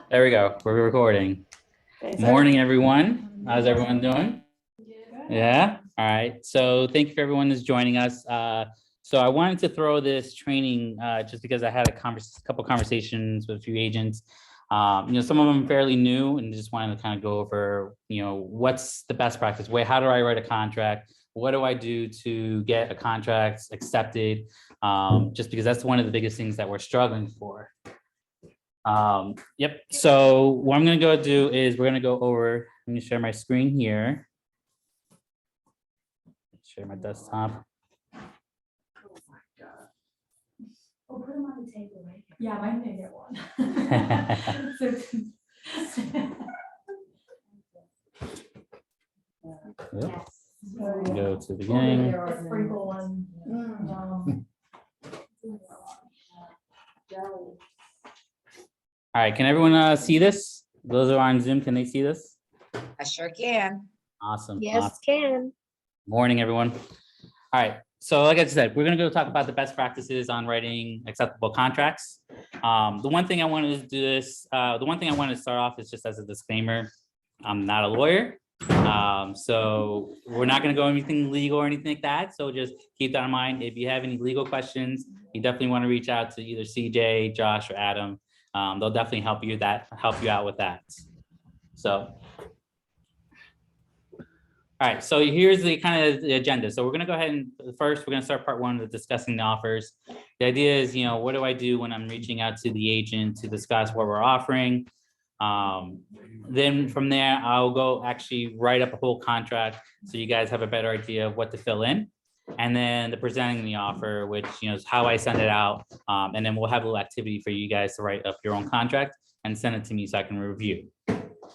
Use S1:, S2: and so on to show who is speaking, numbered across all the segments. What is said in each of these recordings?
S1: There we go. We're recording. Morning, everyone. How's everyone doing? Yeah. All right. So thank you for everyone that's joining us. So I wanted to throw this training just because I had a couple conversations with a few agents. Some of them fairly new, and just wanted to kind of go over, what's the best practice way? How do I write a contract? What do I do to get a contract accepted? Just because that's one of the biggest things that we're struggling for. Yep. So what I'm going to go do is we're going to go over, let me share my screen here. Share my desktop.
S2: Oh my God. Oh, put them on the table right here. Yeah, mine didn't get one.
S1: Yep. Go to the beginning.
S2: The sprinkle one.
S1: All right, can everyone see this? Those who are on Zoom, can they see this?
S3: I sure can.
S1: Awesome.
S4: Yes,
S1: awesome.
S4: can.
S1: Morning, everyone. All right, so like I said, we're gonna go talk about the best practices on writing acceptable contracts. The one thing I wanted to do this, the one thing I wanted to start off is just as a disclaimer, I'm not a lawyer. So we're not gonna go anything legal or anything like that. So just keep that in mind. If you have any legal questions, you definitely want to reach out to either CJ, Josh, or Adam. They'll definitely help you out with that. So, all right. So here's the kind of the agenda. So we're going to go ahead and first we're going to start part one with discussing the offers. The idea is, what do I do when I'm reaching out to the agent to discuss what we're offering? Then from there, I'll go actually write up a whole contract so you guys have a better idea of what to fill in. And then the presenting the offer, which is how I send it out. And then we'll have a little activity for you guys to write up your own contract and send it to me so I can review.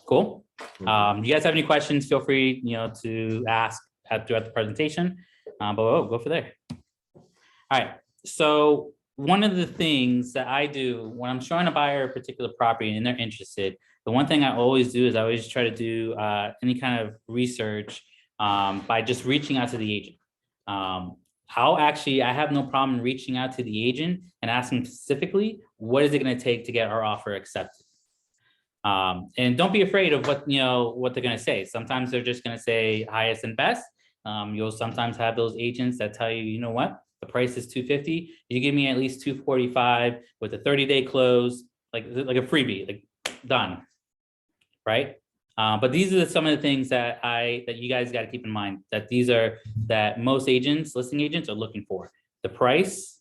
S1: Cool. You guys have any questions? Feel free, to ask throughout the presentation. But we'll go for there. All right. So one of the things that I do when I'm showing a buyer a particular property and they're interested, the one thing I always do is I always try to do any kind of research by just reaching out to the agent. I have no problem reaching out to the agent and asking specifically, what is it going to take to get our offer accepted? And don't be afraid of what they're going to say. Sometimes they're just going to say highest and best. You'll sometimes have those agents that tell you, you know what, the price is $250. You give me at least $245 with a 30-day close, like a freebie, like done, right? But these are some of the things that you guys got to keep in mind, that most listing agents are looking for: the price,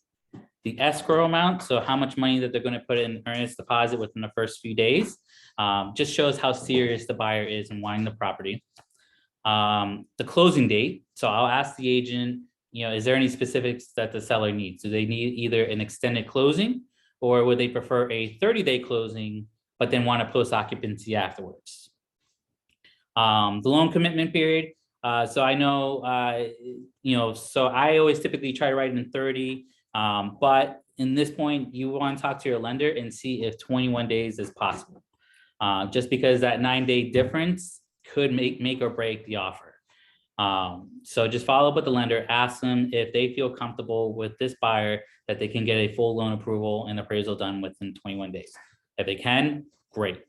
S1: the escrow amount, so how much money that they're going to put in earnest deposit within the first few days, just shows how serious the buyer is in wanting the property. The closing date, so I'll ask the agent, is there any specifics that the seller needs? Do they need either an extended closing, or would they prefer a 30-day closing but then want to post occupancy afterwards? The loan commitment period. So I know, so I always typically try to write it in 30, but in this point, you want to talk to your lender and see if 21 days is possible. Just because that 9-day difference could make or break the offer. So just follow up with the lender, ask them if they feel comfortable with this buyer, that they can get a full loan approval and appraisal done within 21 days. If they can, great.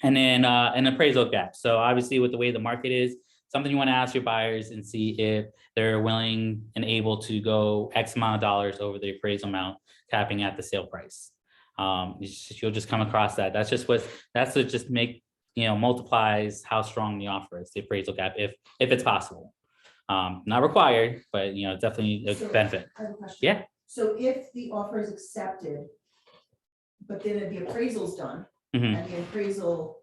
S1: And then an appraisal gap. So obviously with the way the market is, something you want to ask your buyers and see if they're willing and able to go X amount of dollars over the appraisal amount, capping at the sale price. You'll just come across that. That's to just make, multiplies how strong the offer is, the appraisal gap, if it's possible. Not required, but definitely a benefit.
S5: I have a question.
S1: Yeah.
S5: So if the offer is accepted, but then the appraisal's done, and the appraisal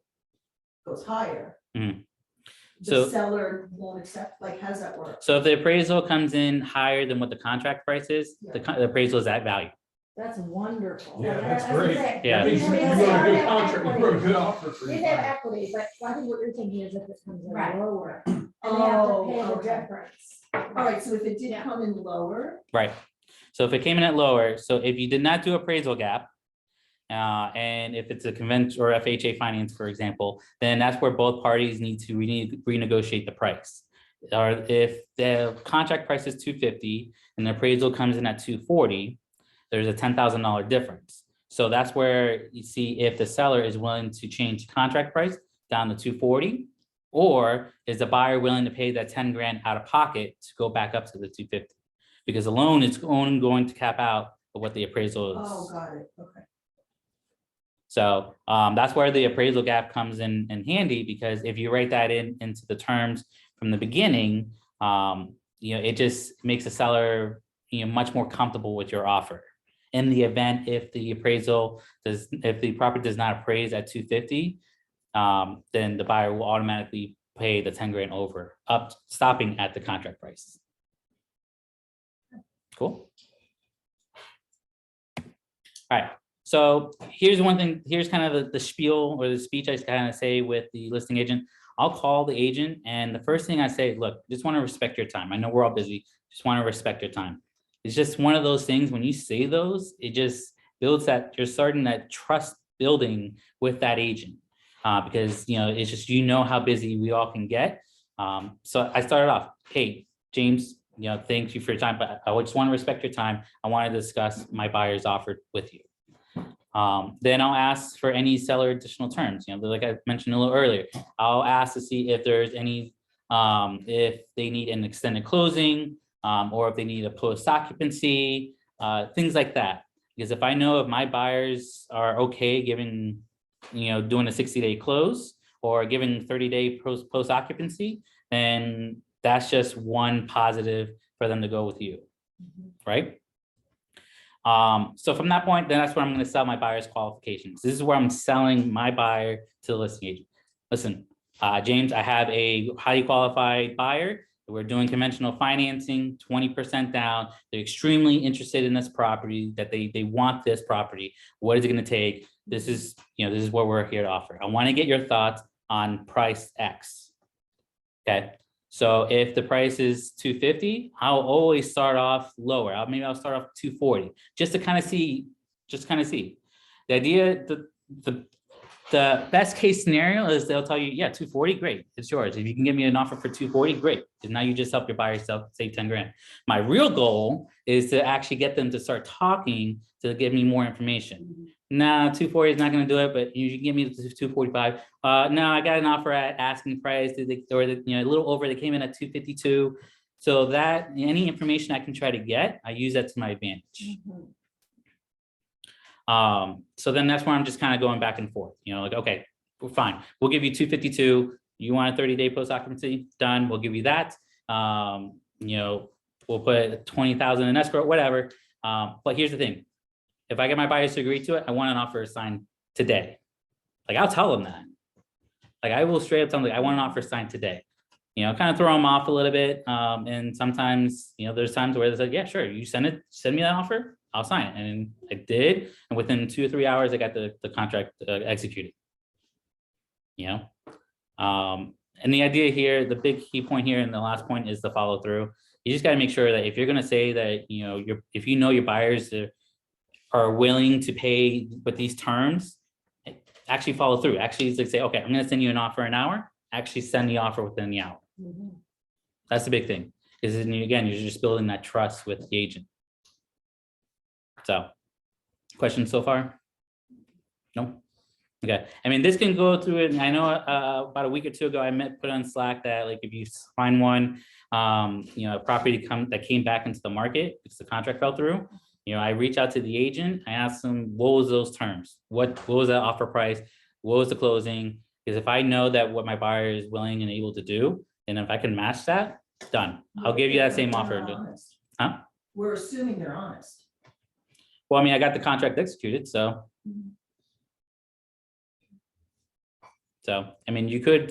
S5: goes higher, the seller won't accept, like, how does that work?
S1: So if the appraisal comes in higher than what the contract price is, the appraisal is at value.
S5: That's wonderful.
S6: Yeah, that's great.
S1: Yeah.
S6: That means you got a good contract, you wrote a good offer for
S2: We
S6: you.
S2: have equity, but I think what you're thinking is if it comes in
S5: Right.
S2: lower, and they have to pay the
S5: okay.
S2: difference.
S5: All right, so if it did
S2: Yeah.
S5: come in lower,
S1: Right. So if it came in at lower, so if you did not do appraisal gap, and if it's a convention or FHA finance, for example, then that's where both parties need to renegotiate the price. Or if the contract price is $250 and the appraisal comes in at $240, there's a $10,000 difference. So that's where you see if the seller is willing to change contract price down to 240, or is the buyer willing to pay that 10 grand out of pocket to go back up to the 250? Because the loan is only going to cap out of what the appraisal is.
S5: Oh, got it, okay.
S1: So that's where the appraisal gap comes in handy, because if you write that into the terms from the beginning, it just makes the seller, much more comfortable with your offer. In the event if the property does not appraise at 250, then the buyer will automatically pay the 10 grand over, stopping at the contract price. Cool. All right. So here's one thing, here's kind of the spiel or the speech I kind of say with the listing agent. I'll call the agent, and the first thing I say, look, just want to respect your time. I know we're all busy, just want to respect your time. It's just one of those things, when you say those, it just builds that, you're starting that trust building with that agent. Because, it's just, how busy we all can get. So I started off, hey, James, thank you for your time, but I just want to respect your time. I want to discuss my buyer's offer with you. Then I'll ask for any seller additional terms, like I mentioned a little earlier. I'll ask to see if there's any, if they need an extended closing, or if they need a post occupancy, things like that. Because if I know if my buyers are okay giving, doing a 60-day close or giving 30-day post occupancy, then that's just one positive for them to go with you, right? So from that point, then that's where I'm going to sell my buyer's qualifications. This is where I'm selling my buyer to the listing agent. Listen, James, I have a highly qualified buyer. We're doing conventional financing, 20% down. They're extremely interested in this property, that they want this property. What is it going to take? This is, this is what we're here to offer. I want to get your thoughts on price X. Okay. So if the price is 250, I'll always start off lower. Maybe I'll start off 240, just to kind of see, The idea, the best case scenario is they'll tell you, yeah, 240, great, it's yours. If you can give me an offer for 240, great. And now you just help your buyer save 10 grand. My real goal is to actually get them to start talking to give me more information. Now, 240 is not going to do it, but you can give me 245. No, I got an offer at asking price, a little over. They came in at 252. So that any information I can try to get, I use that to my advantage. So then that's where I'm just kind of going back and forth. Like, okay, we're fine. We'll give you 252. You want a 30-day post occupancy? Done. We'll give you that. We'll put 20,000 in escrow, whatever. But here's the thing. If I get my buyers to agree to it, I want an offer signed today. Like, I'll tell them that. Like, I will straight up tell them, like, I want an offer signed today. Kind of throw them off a little bit. And sometimes, there's times where they said, yeah, sure, you send me that offer, I'll sign it. And I did. And within 2 or 3 hours, I got the contract executed. And the idea here, the big key point here, and the last point is the follow through. You just got to make sure that if you're going to say that, if your buyers are willing to pay with these terms, actually follow through. Actually, it's like say, okay, I'm going to send you an offer in an hour. Actually send the offer within the hour. That's the big thing. Is again, you're just building that trust with the agent. So, questions so far? No? Okay. I mean, this can go through it. And I know about a week or two ago, I put on Slack that, like, if you find one, a property that came back into the market because the contract fell through, I reach out to the agent. I ask them, what was those terms? What was that offer price? What was the closing? Because if I know that what my buyer is willing and able to do, and if I can match that, done. I'll give you that same offer. Huh?
S5: We're assuming they're honest.
S1: Well, I mean, I got the contract executed, so. So, I mean, you could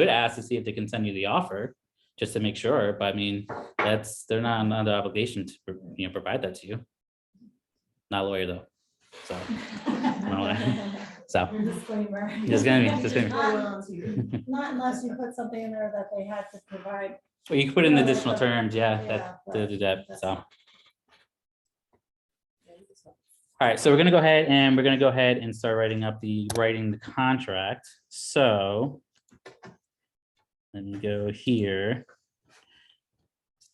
S1: ask to see if they can send you the offer just to make sure, but I mean, they're not under obligation to, provide that to you. Not a lawyer though, so. So.
S2: Disclaimer.
S4: Not unless you put something in there that they had to provide.
S1: Well, you can put in additional terms, yeah, to do that, so. All right, so we're gonna go ahead and start writing the contract. So let me go here.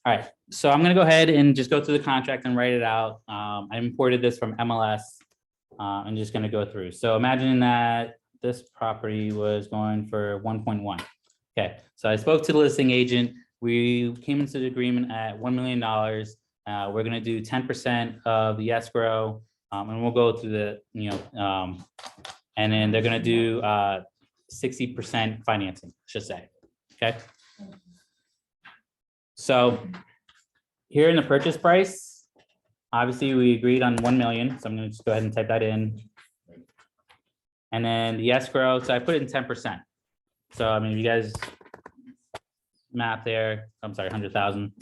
S1: All right, so I'm gonna go ahead and just go through the contract and write it out. I imported this from MLS. I'm just gonna go through. So imagine that this property was going for 1.1. Okay, so I spoke to the listing agent. We came into the agreement at $1 million. We're gonna do 10% of the escrow, and we'll go through the, and then they're gonna do 60% financing, should say. Okay. So here in the purchase price, obviously we agreed on 1 million. So I'm gonna just go ahead and type that in. And then the escrow, so I put it in 10%. So I mean, if you guys math there, I'm sorry, 100,000.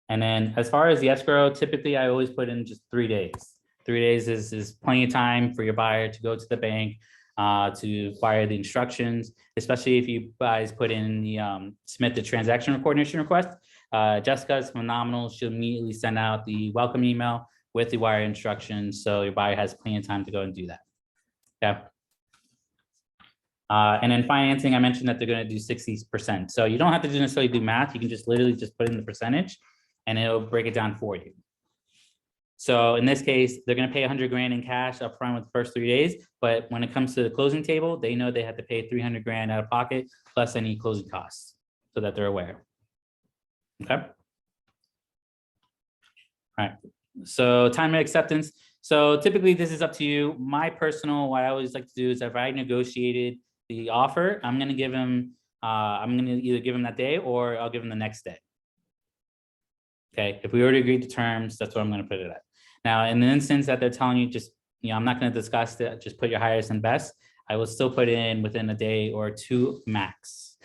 S1: And then as far as the escrow, typically I always put in just 3 days. 3 days is plenty of time for your buyer to go to the bank, to fire the instructions, especially if you guys put in the submit the transaction coordination request. Jessica's phenomenal. She'll immediately send out the welcome email with the wire instructions, so your buyer has plenty of time to go and do that. Okay. And then financing, I mentioned that they're going to do 60%. So you don't have to necessarily do math. You can just literally just put in the percentage, and it'll break it down for you. So in this case, they're going to pay 100 grand in cash up front with the first 3 days. But when it comes to the closing table, they know they have to pay 300 grand out of pocket plus any closing costs, so that they're aware. Okay. All right. So time of acceptance. So typically this is up to you. My personal, what I always like to do is if I negotiated the offer, I'm going to give him, I'm going to either give him that day or I'll give him the next day. Okay. If we already agreed to terms, that's what I'm going to put it at. Now, in the instance that they're telling you just, I'm not going to discuss it, just put your highest and best. I will still put in within a day or two max.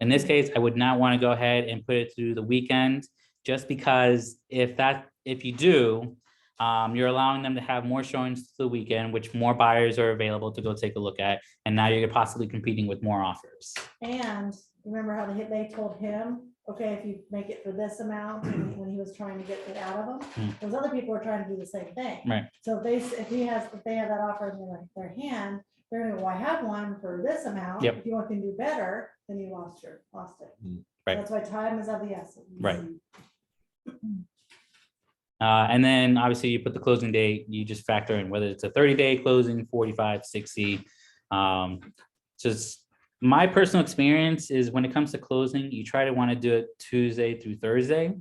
S1: In this case, I would not want to go ahead and put it through the weekend, just because if you do, you're allowing them to have more showings the weekend, which more buyers are available to go take a look at. And now you're possibly competing with more offers.
S4: And remember how they told him, okay, if you make it for this amount, when he was trying to get it out of them, those other people are trying to do the same thing.
S1: Right.
S4: So if they have that offer in their hand, they're gonna go, well, I have one for this amount.
S1: Yep.
S4: If you want to do better, then you lost it.
S1: Right.
S4: That's why time is of the essence.
S1: Right. And then obviously you put the closing date, you just factor in whether it's a 30-day closing, 45, 60. Just my personal experience is when it comes to closing, you try to want to do it Tuesday through Thursday.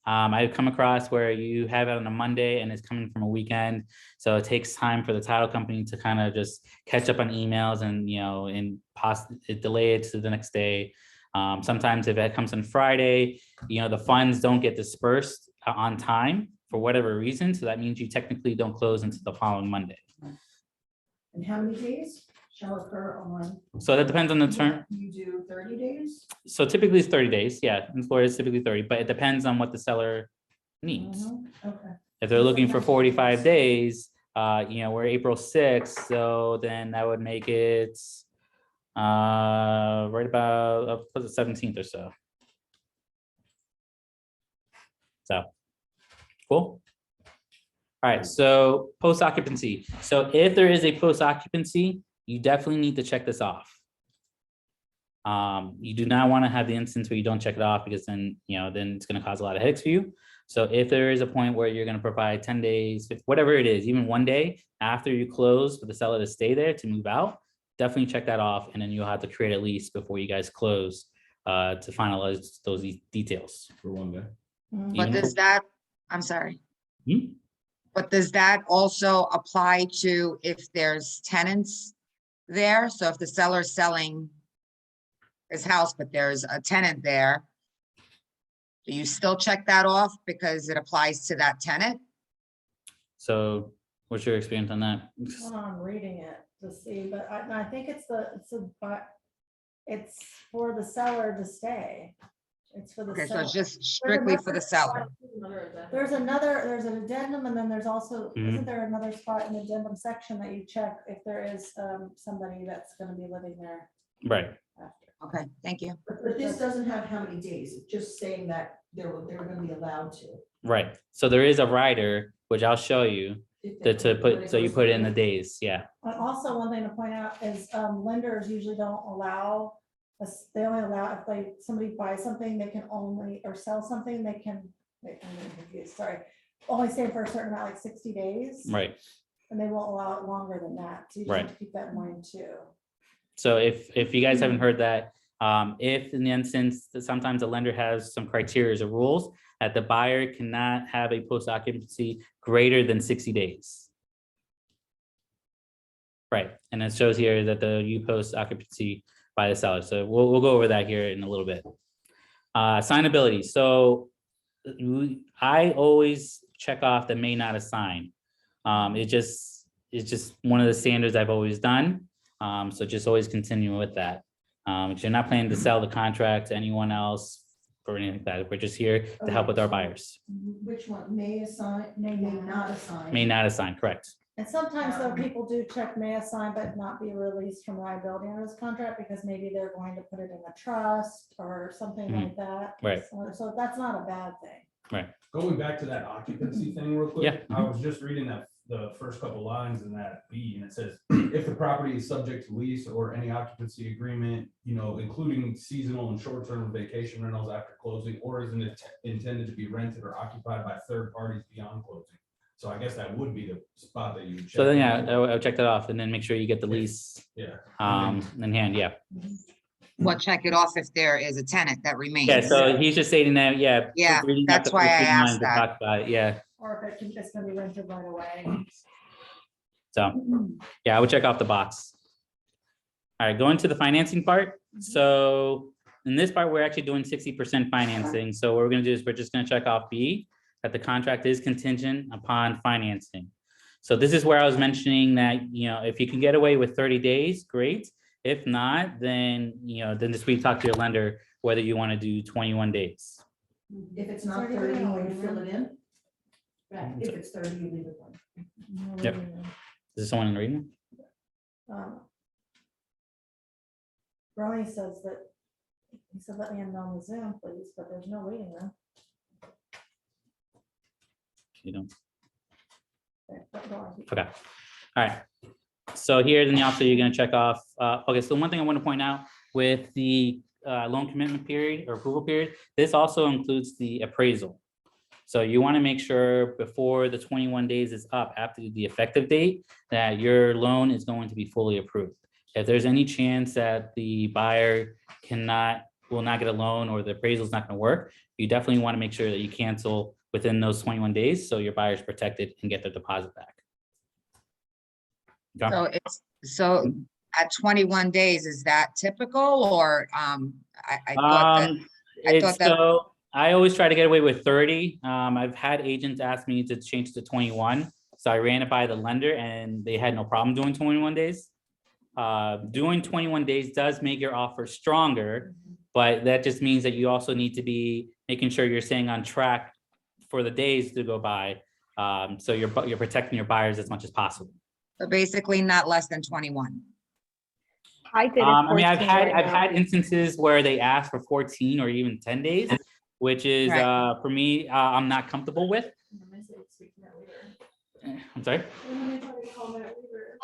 S1: I've come across where you have it on a Monday and it's coming from a weekend. So it takes time for the title company to kind of just catch up on emails and, delay it to the next day. Sometimes if it comes on Friday, the funds don't get dispersed on time for whatever reason. So that means you technically don't close until the following Monday.
S5: And how many days shall occur on?
S1: So that depends on the term.
S5: You do 30 days?
S1: So typically it's 30 days. Yeah, in Florida it's typically 30, but it depends on what the seller needs.
S5: Okay.
S1: If they're looking for 45 days, we're April 6th. So then that would make it right about the 17th or so. So cool. All right, so post occupancy. So if there is a post occupancy, you definitely need to check this off. You do not want to have the instance where you don't check it off, because then it's going to cause a lot of headaches for you. So if there is a point where you're going to provide 10 days, whatever it is, even 1 day after you close for the seller to stay there to move out, definitely check that off, and then you'll have to create a lease before you guys close to finalize those details.
S6: For 1 day.
S3: But does that, I'm sorry.
S1: Hmm?
S3: But does that also apply to if there's tenants there? So if the seller's selling his house, but there's a tenant there, do you still check that off because it applies to that tenant?
S1: So what's your experience on that?
S4: Well, I'm reading it to see, but I think it's for the seller to stay. It's for the
S3: Okay, so
S4: seller.
S3: it's just strictly for the seller.
S4: There's an addendum, and then there's also, isn't there another spot in the addendum section that you check if there is somebody that's gonna be living there
S1: Right.
S4: after?
S3: Okay, thank you.
S5: But this doesn't have how many days, it's just saying that they're going to be allowed to.
S1: Right. So there is a rider, which I'll show you,
S5: If they-
S1: to
S5: when
S1: put,
S5: it
S1: so you
S5: goes
S1: put
S5: to
S1: in the
S5: the-
S1: days. Yeah.
S4: And also, one thing to point out is lenders usually don't allow us, they only allow if somebody buys something, they can only, or sell something, they can, I'm confused, sorry. only stay for a certain amount, like 60 days.
S1: Right.
S4: And they won't allow it longer than that. So you
S1: Right.
S4: have to keep that in mind too.
S1: So if you guys haven't heard that, if in the instance that sometimes the lender has some criteria or rules that the buyer cannot have a post occupancy greater than 60 days. Right, and it shows here that you post occupancy by the seller. So we'll go over that here in a little bit. Assignability. So I always check off the may not assign. It's just one of the standards I've always done. So just always continue with that. If you're not planning to sell the contract to anyone else or anything like that, we're just here to help with our buyers.
S5: Which one, may assign, may not assign?
S1: May not assign, correct.
S4: And sometimes though, people do check may assign but not be released from liability under this contract because maybe they're going to put it in a trust or something like that.
S1: Right.
S4: So that's not a bad thing.
S6: Going back to that occupancy thing real quick.
S1: Yeah.
S6: I was just reading that, the first couple lines in that B, and it says, if the property is subject to lease or any occupancy agreement, including seasonal and short-term vacation rentals after closing, or is intended to be rented or occupied by third parties beyond closing. So I guess that would be the spot that you would check.
S1: So then, yeah, I'll check that off and then make sure you get the lease
S6: Yeah.
S1: in hand, yeah.
S3: Well, check it off if there is a tenant that remains.
S1: Yeah, so he's just stating that, yeah.
S3: Yeah,
S1: reading out
S3: that's
S1: the
S3: why I
S1: 14
S3: asked
S1: lines to
S3: that.
S1: talk about it, yeah,
S4: Or if it's gonna be rented right away.
S1: so, yeah, I would check off the box. All right, going to the financing part. So in this part, we're actually doing 60% financing. So what we're gonna do is we're just gonna check off B, that the contract is contingent upon financing. So this is where I was mentioning that, if you can get away with 30 days, great. If not, then, then this week talk to your lender, whether you want to do 21 days.
S5: If it's not 30, you fill it in. Right. If it's 30, you leave it blank.
S1: Yep. Is there someone in the reading?
S4: Ronnie says that, he said, let me in on the Zoom, please, but there's no waiting room.
S1: You don't.
S4: Okay.
S1: Okay. All right. So here, then also you're going to check off. Okay. So one thing I want to point out with the loan commitment period or approval period, this also includes the appraisal. So you want to make sure before the 21 days is up after the effective date that your loan is going to be fully approved. If there's any chance that the buyer will not get a loan or the appraisal is not going to work, you definitely want to make sure that you cancel within those 21 days so your buyer's protected and get their deposit back. Okay.
S3: So at 21 days, is that typical or I thought that.
S1: So I always try to get away with 30. I've had agents ask me to change to 21. So I ran it by the lender and they had no problem doing 21 days. Doing 21 days does make your offer stronger, but that just means that you also need to be making sure you're staying on track for the days to go by. So you're protecting your buyers as much as possible.
S3: So basically not less than 21.
S7: I did.
S1: I mean, I've had instances where they ask for 14 or even 10 days, which is
S3: Right.
S1: for me, I'm not comfortable with. I'm sorry.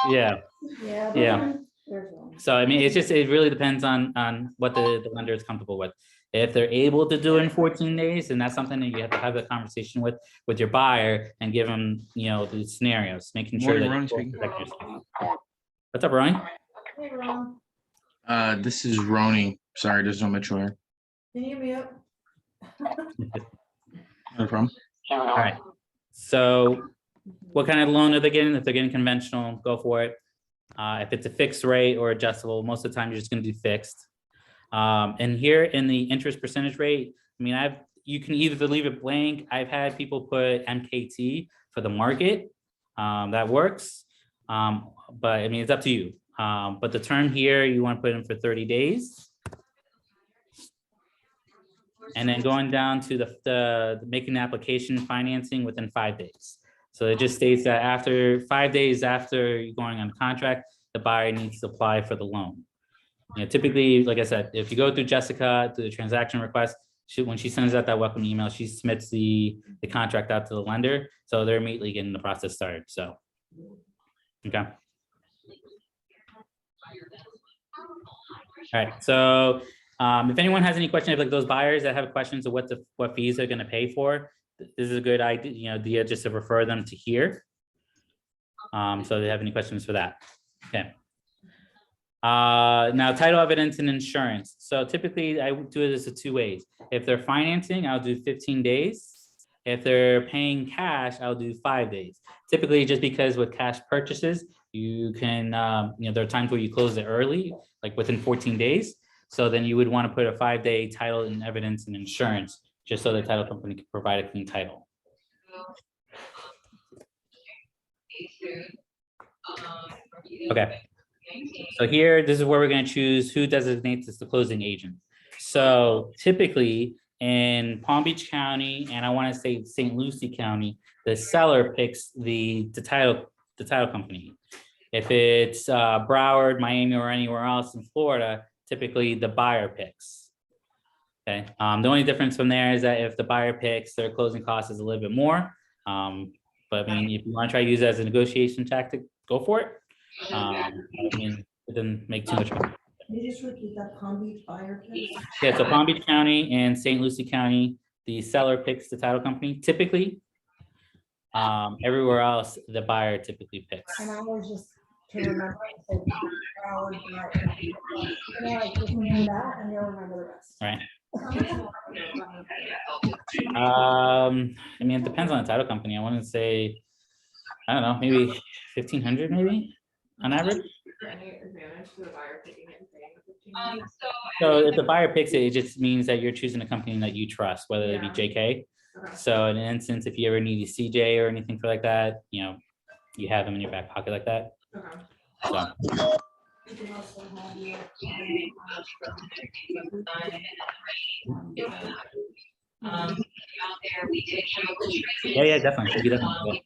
S1: Yeah. Yeah.
S4: There's one.
S1: So I mean, it really depends on what the lender is comfortable with. If they're able to do it in 14 days, then that's something that you have to have a conversation with your buyer and give them, the scenarios, making sure
S8: Morning,
S1: that
S8: Ron
S1: you
S8: speaking.
S1: protect yourself. What's up, Ronnie?
S4: Hey, Ron,
S8: This is Roni. Sorry, there's no Metro here.
S4: can you mute?
S8: No problem.
S1: All right. So what kind of loan are they getting? If they're getting conventional, go for it. If it's a fixed rate or adjustable, most of the time you're just going to do fixed. And here in the interest percentage rate, I mean, you can either leave it blank. I've had people put MKT for the market. That works. But I mean, it's up to you. But the term here, you want to put in for 30 days. And then going down to the making the application financing within 5 days. So it just states that after 5 days after you're going on contract, the buyer needs to apply for the loan. Typically, like I said, if you go through Jessica to the transaction request, when she sends out that welcome email, she submits the contract out to the lender. So they're immediately getting the process started. So, okay. All right. So if anyone has any questions, like those buyers that have questions of what fees they're going to pay for, this is a good idea, just to refer them to here. So if they have any questions for that. Okay. Now title evidence and insurance. So typically I would do this in 2 ways. If they're financing, I'll do 15 days. If they're paying cash, I'll do 5 days. Typically, just because with cash purchases, you can, there are times where you close it early, like within 14 days. So then you would want to put a 5-day title and evidence and insurance, just so the title company can provide a clean title. Okay. So here, this is where we're going to choose who designates as the closing agent. So typically in Palm Beach County, and I want to say St. Lucie County, the seller picks the title company. If it's Broward, Miami, or anywhere else in Florida, typically the buyer picks. Okay. The only difference from there is that if the buyer picks, their closing cost is a little bit more. But I mean, if you want to try to use it as a negotiation tactic, go for it. I mean, it doesn't make too much.
S5: Can you just repeat that Palm Beach buyer? Please?
S1: Yeah, so Palm Beach County and St. Lucie County, the seller picks the title company typically. Everywhere else, the buyer typically picks.
S4: And I was just to remember, say, Broward, like, just remember that, and you'll remember the rest.
S1: Right. I mean, it depends on the title company. I want to say, I don't know, maybe 1,500 maybe on average.
S2: Any advantage to the buyer picking it and paying the 15?
S1: So if the buyer picks it, it just means that you're choosing a company that you trust, whether it be
S2: Yeah.
S1: JK.
S2: Okay.
S1: So in an instance, if you ever need a CJ or anything for like that, you have them in your back pocket like that.
S2: Okay.
S1: So,
S4: You can also have your,
S1: yeah, definitely. You definitely.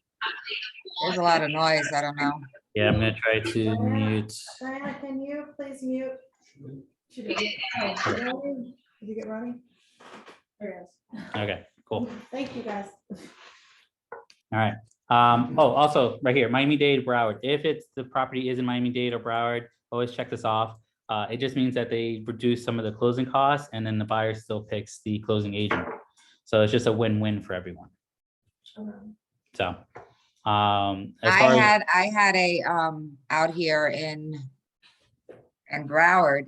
S3: There's a lot of noise. I don't know.
S1: Yeah, I'm gonna try to mute.
S4: Diana, can you please mute? She did. Oh, Ronnie? Did you get Ronnie? There it is.
S1: Okay, cool.
S4: Thank you, guys.
S1: All right. Also right here, Miami-Dade, Broward. If it's the property is in Miami-Dade or Broward, always check this off. It just means that they reduce some of the closing costs and then the buyer still picks the closing agent. So it's just a win-win for everyone. So, as far as
S3: I had a, out here in Broward.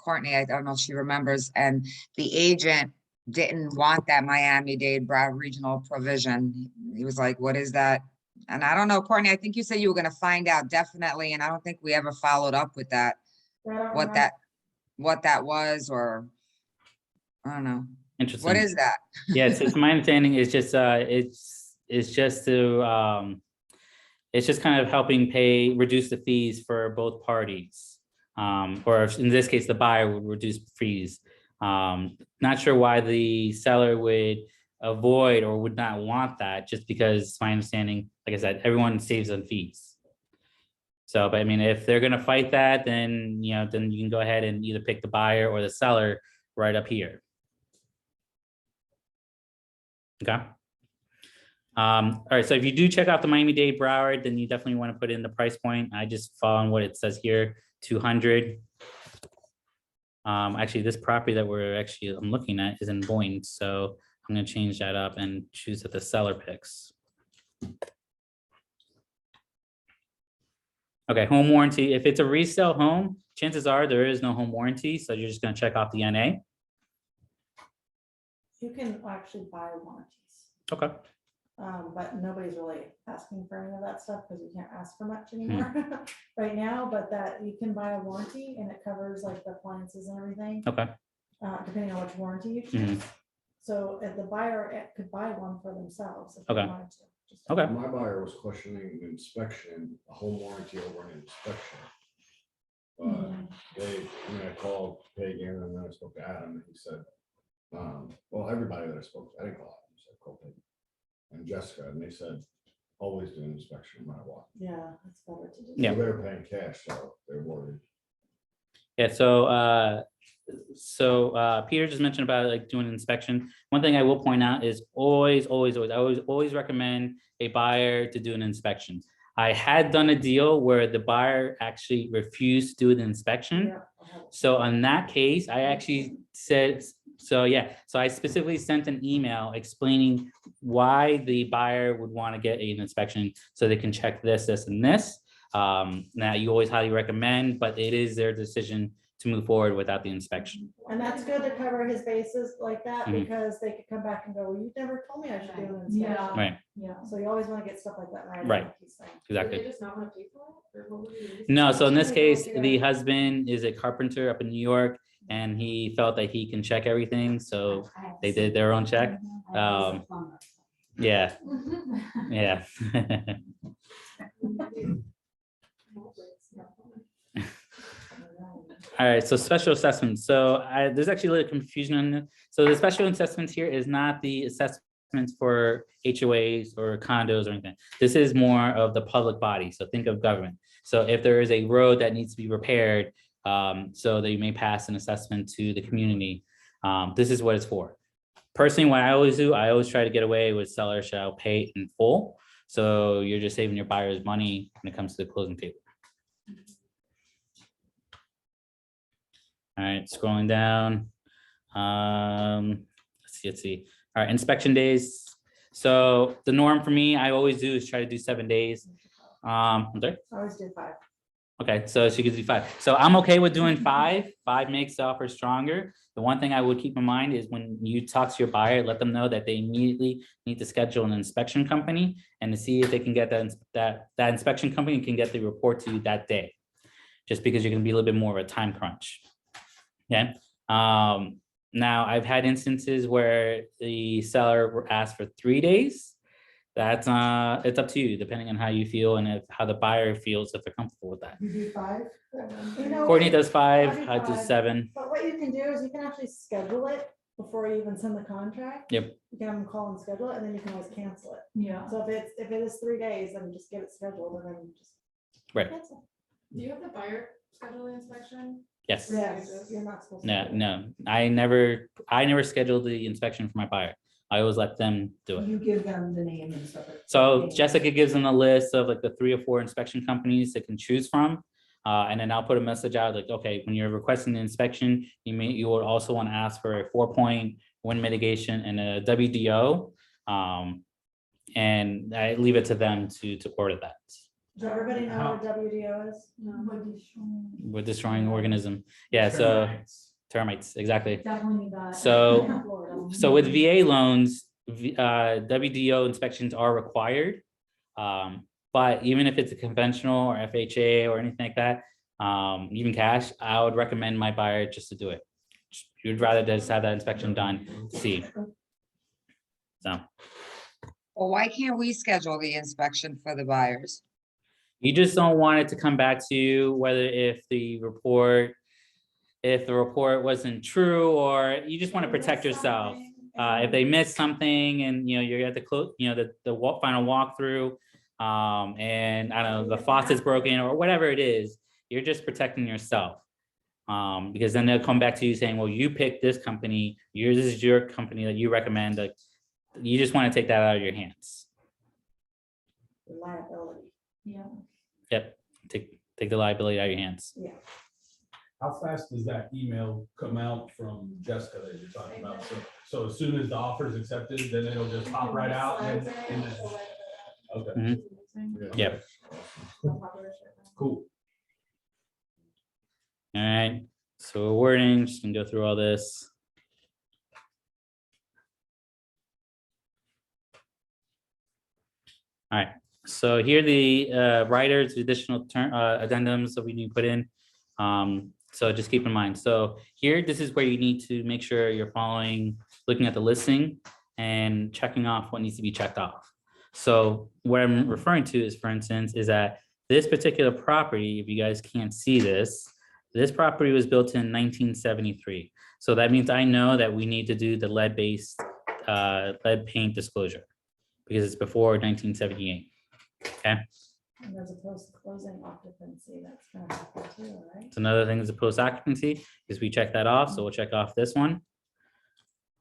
S3: Courtney, I don't know if she remembers, and the agent didn't want that Miami-Dade Broward regional provision. He was like, what is that? And I don't know, Courtney, I think you said you were gonna find out definitely, and I don't think we ever followed up with that, what that was, or I don't know.
S1: interesting.
S3: What is that?
S1: Yeah, it's my understanding is just it's just to it's just kind of helping reduce the fees for both parties. Or in this case, the buyer would reduce fees. Not sure why the seller would avoid or would not want that, just because my understanding, like I said, everyone saves on fees. So, but I mean, if they're gonna fight that, then then you can go ahead and either pick the buyer or the seller right up here. Okay. All right, so if you do check out the Miami-Dade Broward, then you definitely want to put in the price point. I just follow on what it says here, 200. Actually, this property that I'm looking at is in Boyne, so I'm going to change that up and choose that the seller picks. Okay, home warranty. If it's a resale home, chances are there is no home warranty, so you're just going to check off the NA.
S4: You can actually buy warranties.
S1: Okay.
S4: But nobody's really asking for any of that stuff because you can't ask for much anymore right now, but that you can buy a warranty and it covers like the appliances and everything.
S1: Okay.
S4: Depending on which warranty you choose. So if the buyer could buy one for themselves. If they
S1: Okay.
S4: wanted to. Just-
S1: Okay.
S9: My buyer was questioning an inspection, a home warranty over an inspection. I called Pagan and then I spoke to Adam and he said, well, everybody that I spoke to, I didn't call Adam, I said, call Pagan and Jessica, and they said, always do an inspection no matter what.
S4: Yeah, it's better to do.
S1: Yeah.
S9: So they're paying cash, so they're worried.
S1: Yeah, so Peter just mentioned about like doing an inspection. One thing I will point out is always recommend a buyer to do an inspection. I had done a deal where the buyer actually refused to do the inspection.
S4: Yeah.
S1: So on that case, I actually said, So yeah, so I specifically sent an email explaining why the buyer would want to get an inspection so they can check this, and this. Now you always highly recommend, but it is their decision to move forward without the inspection.
S4: And that's good to cover his bases like that,
S1: Mhm.
S4: because they could come back and go, well, you never told me I should do an
S2: Yeah.
S4: inspection.
S1: Right,
S2: Yeah.
S4: So you always want to get stuff like that right.
S1: Right.
S4: like he's saying.
S1: exactly.
S2: just not want to pay for it? Or what would you use?
S1: No, so in this case,
S4: Yeah.
S1: the husband is a carpenter up in New York, and he felt that he can check everything, so they did their own check. Yeah, yeah. All right, so special assessments. So there's actually a little confusion on this. So the special assessments here is not the assessments for HOAs or condos or anything. This is more of the public body. So think of government. So if there is a road that needs to be repaired, so that you may pass an assessment to the community, this is what it's for. Personally, what I always do, I always try to get away with seller shall pay in full. So you're just saving your buyer's money when it comes to the closing table. All right, scrolling down. Let's see. All right, inspection days. So the norm for me, I always do is try to do 7 days. I'm sorry?
S4: I always do 5.
S1: Okay, so she could do 5. So I'm okay with doing 5. 5 makes the offer stronger. The one thing I would keep in mind is when you talk to your buyer, let them know that they immediately need to schedule an inspection company and to see if they can get that inspection company can get the report to you that day. Just because you're gonna be a little bit more of a time crunch. Okay. Now I've had instances where the seller asked for 3 days. That's it's up to you, depending on how you feel and how the buyer feels, if they're comfortable with that.
S5: You do 5?
S4: You know,
S1: Courtney does 5,
S4: I'll do
S1: I do
S4: 5.
S1: 7.
S4: But what you can do is you can actually schedule it before you even send the contract.
S1: Yep.
S4: You can have them call and schedule it, and then you can always cancel it.
S2: Yeah.
S4: So if it is 3 days, then just get it scheduled and then just.
S1: Right.
S4: cancel.
S2: Do you have the buyer schedule the inspection?
S1: Yes.
S4: Yes, you're not supposed to.
S1: No,
S4: do it.
S1: no, I never scheduled the inspection for my buyer. I always let them do it.
S5: You give them the name and stuff.
S1: So Jessica gives them a list of like the 3 or 4 inspection companies they can choose from. And then I'll put a message out like, okay, when you're requesting the inspection, you would also want to ask for a 4-point wind mitigation and a WDO. And I leave it to them to order that.
S4: Does everybody know
S6: How-
S4: what WDO is?
S1: We're destroying organism. Yeah, so termites, exactly.
S2: Definitely need that.
S1: So with VA loans, WDO inspections are required. But even if it's a conventional or FHA or anything like that, even cash, I would recommend my buyer just to do it. You'd rather just have that inspection done, see. So
S3: Well, why can't we schedule the inspection for the buyers?
S1: you just don't want it to come back to you, whether if the report wasn't true, or you just want to protect yourself. If they missed something and, you're at the final walkthrough, and I don't know, the faucet's broken or whatever it is, you're just protecting yourself. Because then they'll come back to you saying, well, you picked this company, this is your company that you recommend. Like, you just want to take that out of your hands.
S4: Liability.
S2: Yeah.
S1: Yep, take the liability out of your hands.
S4: Yeah.
S6: How fast does that email come out from Jessica that you're talking about? So as soon as the offer is accepted, then it'll just pop right out and then, okay,
S1: Mhm. Yep.
S6: cool.
S1: All right, so wording, just gonna go through all this. All right, so here are the writers, additional addendums that we need to put in. So just keep in mind. So here, this is where you need to make sure you're looking at the listing and checking off what needs to be checked off. So what I'm referring to is, for instance, is that this particular property, if you guys can't see this property was built in 1973. So that means I know that we need to do the lead-based lead paint disclosure because it's before 1978. Okay.
S4: And as opposed to closing occupancy, that's gonna happen too, right?
S1: It's another thing is the post occupancy, is we check that off. So we'll check off this one.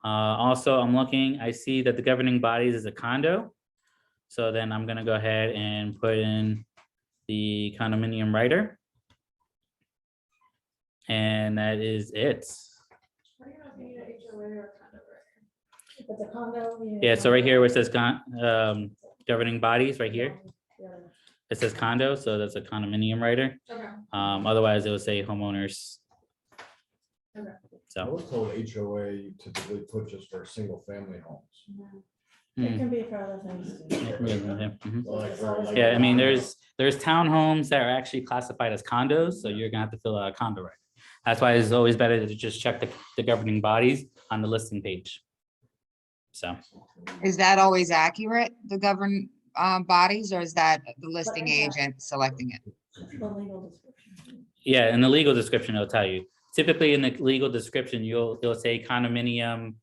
S1: Also, I see that the governing bodies is a condo. So then I'm gonna go ahead and put in the condominium writer. And that is it.
S2: Why do you not need a
S4: If it's a condo. you need
S1: Yeah,
S4: a
S1: so right
S4: condo.
S1: here where it says governing bodies, right here,
S4: Yeah.
S1: it says condo, so that's a condominium writer.
S2: Okay.
S1: Otherwise it will say homeowners.
S2: Okay.
S9: I
S1: So,
S9: was told HOA you typically put just for single family homes.
S4: It can be for other things. too.
S1: yeah, I mean, there's townhomes that are actually classified as condos, so you're gonna have to fill out a condo right. That's why it's always better to just check the governing bodies on the listing page. So,
S3: Is that always accurate, the governed bodies, or is that the listing
S4: yeah.
S3: agent selecting it?
S4: The legal description.
S1: yeah, in the legal description, it'll tell you. Typically in the legal description, it'll say condominium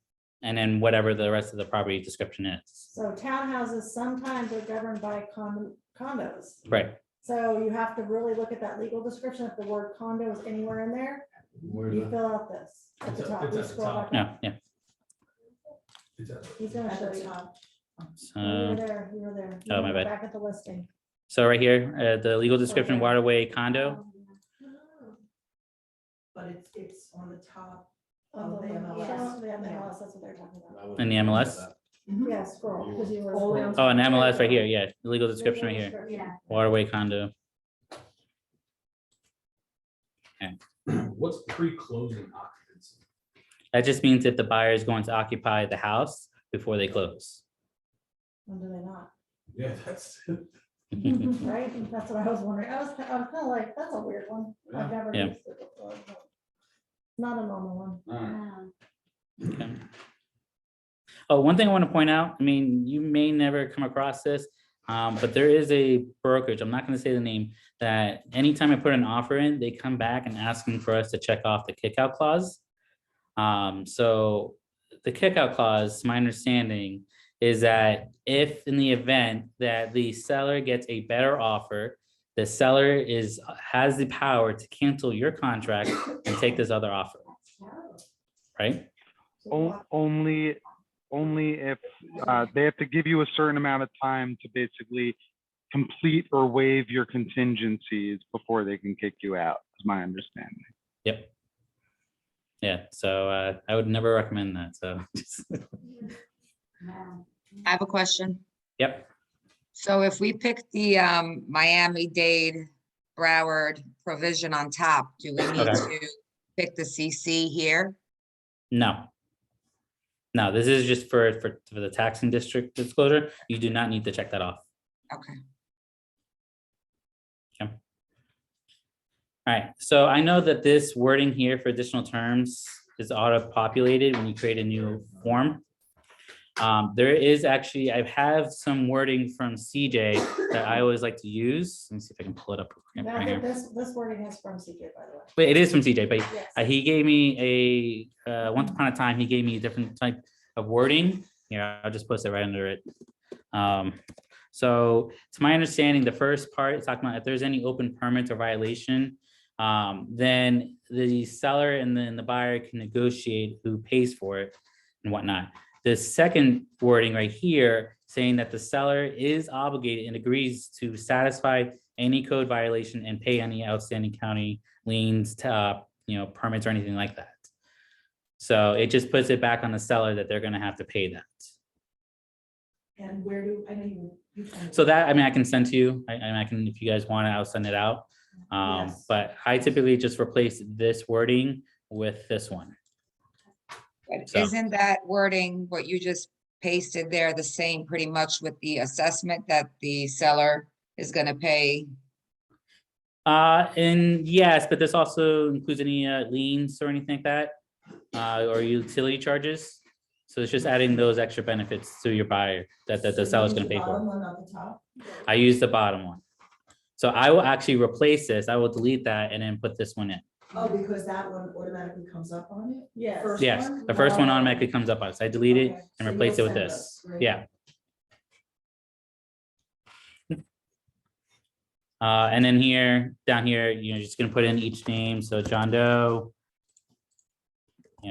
S1: and then whatever the rest of the property description is.
S4: So townhouses sometimes are governed by condos.
S1: Right,
S4: So you have to really look at that legal description. If the word condo is anywhere in there,
S9: Where's
S4: you
S9: that?
S4: fill out this at the
S6: It's
S4: top.
S6: at
S4: You
S6: the
S4: scroll
S6: top.
S4: back up.
S1: yeah.
S6: It's at-
S4: He's gonna
S5: At
S4: show
S5: the
S4: you.
S5: top.
S1: So,
S4: You were there, you were there. You
S1: Oh, my
S4: were
S1: bad.
S4: Back at the listing.
S1: so right here, the legal description,
S4: Okay.
S1: waterway condo.
S5: But it's on the top.
S4: Oh,
S5: the
S4: the
S5: MLS.
S4: MLS, that's what they're talking about.
S9: I was
S1: In the
S9: looking at
S1: MLS?
S9: that.
S4: Yeah, scroll, because you were.
S5: All the way on
S1: Oh, an MLS right here, yeah, the legal description right here,
S4: Description.
S2: Yeah.
S1: waterway condo.
S6: What's pre-closing occupancy?
S1: That just means if the buyer is going to occupy the house before they close.
S4: When do they not?
S6: Yeah, that's.
S4: Right? That's what I was wondering. I was kind of like, that's a weird one. I've never
S1: Yeah.
S4: used it before. but Not a normal one.
S1: Okay. Oh, one thing I want to point out, I mean, you may never come across this, but there is a brokerage, I'm not going to say the name, that anytime I put an offer in, they come back and asking for us to check off the kickout clause. So the kickout clause, my understanding is that if in the event that the seller gets a better offer, the seller has the power to cancel your contract and take this other offer, right?
S10: Only if they have to give you a certain amount of time to basically complete or waive your contingencies before they can kick you out, is my understanding.
S1: Yep. Yeah, so I would never recommend that, so.
S3: I have a question.
S1: Yep,
S3: So if we pick the Miami-Dade Broward provision on top, do we need
S1: Okay.
S3: to pick the CC here?
S1: no. No, this is just for the taxing district disclosure. You do not need to check that off.
S3: Okay.
S1: All right, so I know that this wording here for additional terms is auto-populated when you create a new form. There is actually, I have some wording from CJ that I always like to use. Let me see if I can pull it up
S4: Now,
S1: right here.
S4: this wording is from CJ, by the way.
S1: But it is from CJ, but
S4: Yes.
S1: he gave me once upon a time, he gave me a different type of wording. Here, I'll just post it right under it. So to my understanding, the first part is talking about if there's any open permits or violation, then the seller and then the buyer can negotiate who pays for it and whatnot. The second wording right here saying that the seller is obligated and agrees to satisfy any code violation and pay any outstanding county liens, permits or anything like that. So it just puts it back on the seller that they're gonna have to pay that.
S5: And where do, I know you.
S1: So that, I mean, I can send to you, I can, if you guys want it, I'll send it out.
S5: Yes.
S1: But I typically just replace this wording with this one.
S3: But
S1: So-
S3: isn't that wording, what you just pasted there, the same pretty much with the assessment that the seller is gonna pay?
S1: And yes, but this also includes any liens or anything like that, or utility charges. So it's just adding those extra benefits to your buyer that the seller's gonna pay for.
S5: Bottom one at the top.
S1: I use the bottom one. So I will actually replace this. I will delete that and then put this one in.
S5: Oh, because that one automatically comes up on it?
S4: Yes.
S5: First
S1: Yes,
S5: one?
S1: the first one
S5: Oh.
S1: automatically comes up on it. So I delete it
S5: Okay,
S1: and
S5: so
S1: replace it
S5: you'll
S1: with
S5: send
S1: this.
S5: us, right?
S1: Yeah. And then here, down here, you're just gonna put in each name. So John Doe,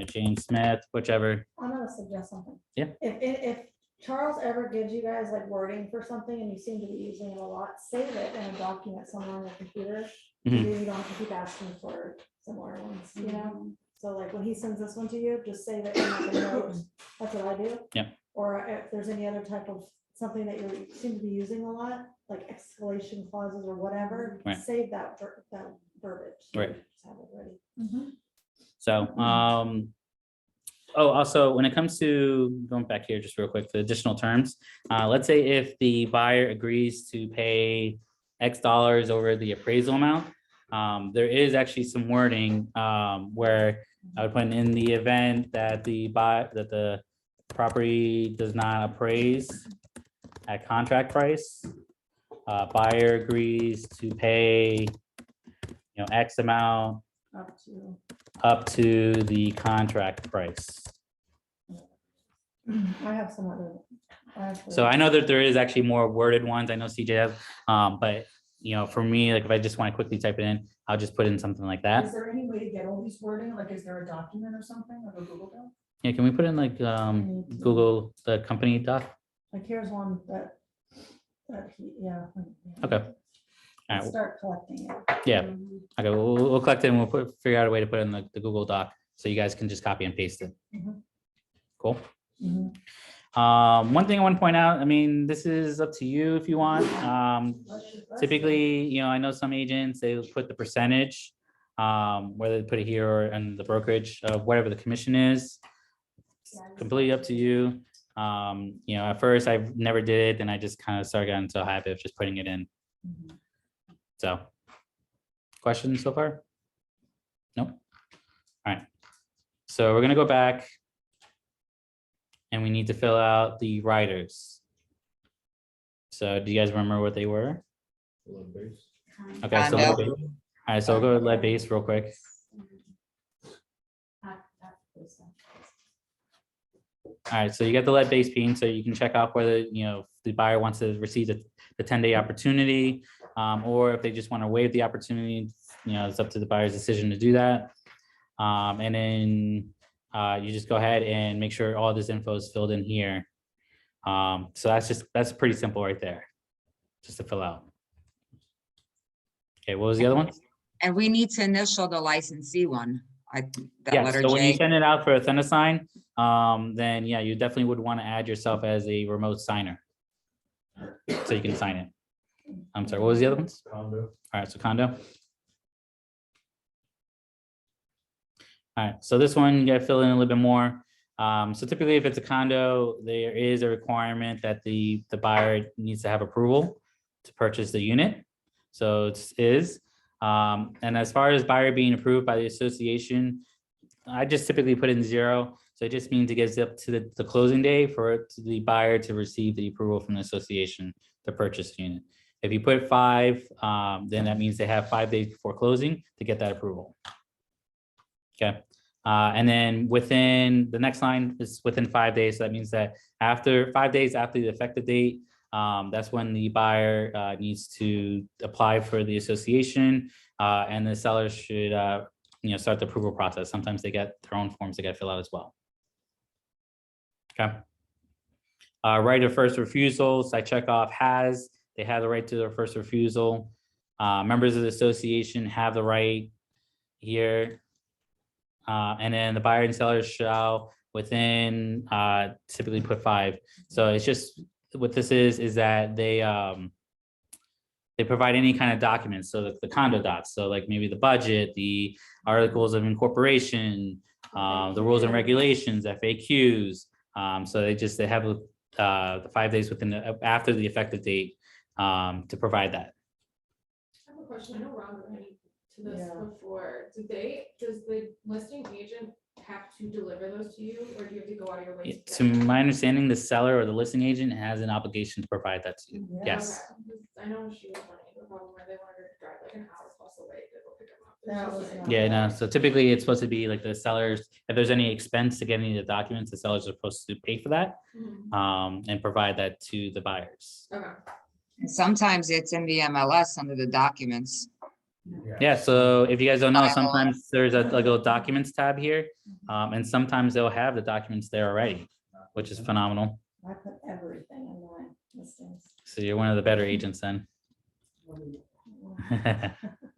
S1: Jane Smith, whichever.
S4: I'm gonna suggest something.
S1: Yeah.
S4: If Charles ever gives you guys like wording for something and you seem to be using it a lot, save it in a document somewhere on your computer.
S1: Mhm.
S4: Maybe you don't have to keep asking for similar ones, you know? So like when he sends this one to you, just say that you're not gonna note. That's what I do.
S1: Yep.
S4: Or if there's any other type of something that you seem to be using a lot, like escalation clauses or whatever,
S1: Right.
S4: save that verbiage. So
S1: Right.
S4: you just have it ready.
S1: So, oh, also, when it comes to, going back here just real quick, the additional terms, let's say if the buyer agrees to pay X dollars over the appraisal amount, there is actually some wording, where I would put in the event that the property does not appraise at contract price, buyer agrees to pay, X amount up to the contract price.
S4: I have some other.
S1: So I know that there is actually more worded ones. I know CJ has, but for me, like if I just want to quickly type it in, I'll just put in something like that.
S5: Is there any way to get all these wording? Like, is there a document or something, like a Google Doc?
S1: Yeah, can we put in like Google, the company doc?
S4: Like here's one that he, yeah.
S1: Okay. All right.
S4: Start collecting it.
S1: Yeah. Okay, we'll collect it and we'll figure out a way to put it in the Google Doc so you guys can just copy and paste it.
S4: Mhm.
S1: Cool.
S4: Mhm.
S1: One thing I want to point out, I mean, this is up to you if you want. Typically, I know some agents, they put the percentage, whether they put it here or in the brokerage of whatever the commission is. It's completely up to you. At first I never did it, and I just kind of started getting into a habit of just putting it in. So, questions so far? Nope. All right. So we're gonna go back and we need to fill out the riders. So do you guys remember what they were?
S9: Lead base.
S1: Okay, so
S3: Condo.
S1: lead base. All right, so we'll go to lead base real quick. All right, so you get the lead base being, so you can check off whether, the buyer wants to receive the 10-day opportunity, or if they just want to waive the opportunity, it's up to the buyer's decision to do that. And then you just go ahead and make sure all this info is filled in here. So that's pretty simple right there, just to fill out. Okay, what was the other one?
S3: And we need to initial the licensee one. That
S1: Yeah,
S3: letter
S1: so when you
S3: J.
S1: send it out for a Assign, then yeah, you definitely would want to add yourself as a remote signer. So you can sign it. I'm sorry, what was the other ones?
S9: Condo.
S1: All right, so condo. All right, so this one, you gotta fill in a little bit more. So typically if it's a condo, there is a requirement that the buyer needs to have approval to purchase the unit. So it is. And as far as buyer being approved by the association, I just typically put in 0. So it just means it gets up to the closing day for the buyer to receive the approval from the association to purchase the unit. If you put 5, then that means they have 5 days before closing to get that approval. Okay. And then within the next line is within 5 days. So that means that after 5 days after the effective date, that's when the buyer needs to apply for the association, and the seller should start the approval process. Sometimes they get their own forms they got to fill out as well. Okay. Right of first refusals, I check off has. They have the right to their first refusal. Members of the association have the right here. And then the buyer and seller shall within typically put 5. So it's just what this is that they provide any kind of documents. So the condo docs, so like maybe the budget, the articles of incorporation, the rules and regulations, FAQs. So they have the 5 days after the effective date to provide that.
S2: I have a question. I know Ron ran to this
S4: Yeah.
S2: before. Does the listing agent have to deliver those to you, or do you have to go out of your way?
S1: To my understanding, the seller or the listing agent has an obligation to provide that to you.
S4: Yeah.
S1: Yes.
S2: Okay. I know she was running into a problem where they wanted her to drive like an hour plus away to go pick them up.
S4: That
S2: It's
S4: was
S2: just
S4: not-
S2: like-
S1: Yeah, no. So typically it's supposed to be like the sellers, if there's any expense to getting the documents, the sellers are supposed to pay for that,
S2: Mhm.
S1: and provide that to the buyers.
S2: Okay.
S3: And sometimes it's in the MLS under the documents.
S1: Yeah, so if you guys don't know,
S3: Bylaws.
S1: sometimes there's a little documents tab here, and sometimes they'll have the documents there already, which is phenomenal.
S4: I put everything in my listings.
S1: So you're one of the better agents then.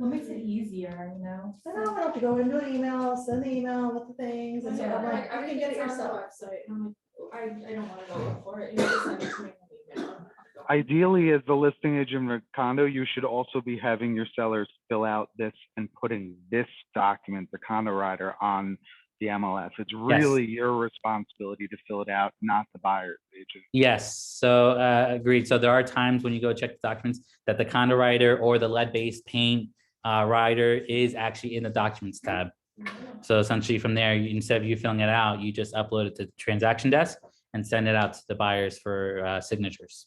S2: What makes it easier, you know?
S4: I don't have to go into an email, send the email with the things, and so I'm like,
S2: I
S4: you can get it
S2: on the
S4: yourself.
S2: website, and I'm like, I don't wanna go look for it, you just send it to me in an email.
S10: Ideally, as the listing agent of a condo, you should also be having your sellers fill out this and putting this document, the condo rider, on the MLS. It's really your responsibility to fill it out, not the buyer's agent.
S1: Yes, so agreed. So there are times when you go check the documents that the condo writer or the lead-based paint rider is actually in the documents tab. So essentially from there, instead of you filling it out, you just upload it to the transaction desk and send it out to the buyers for signatures.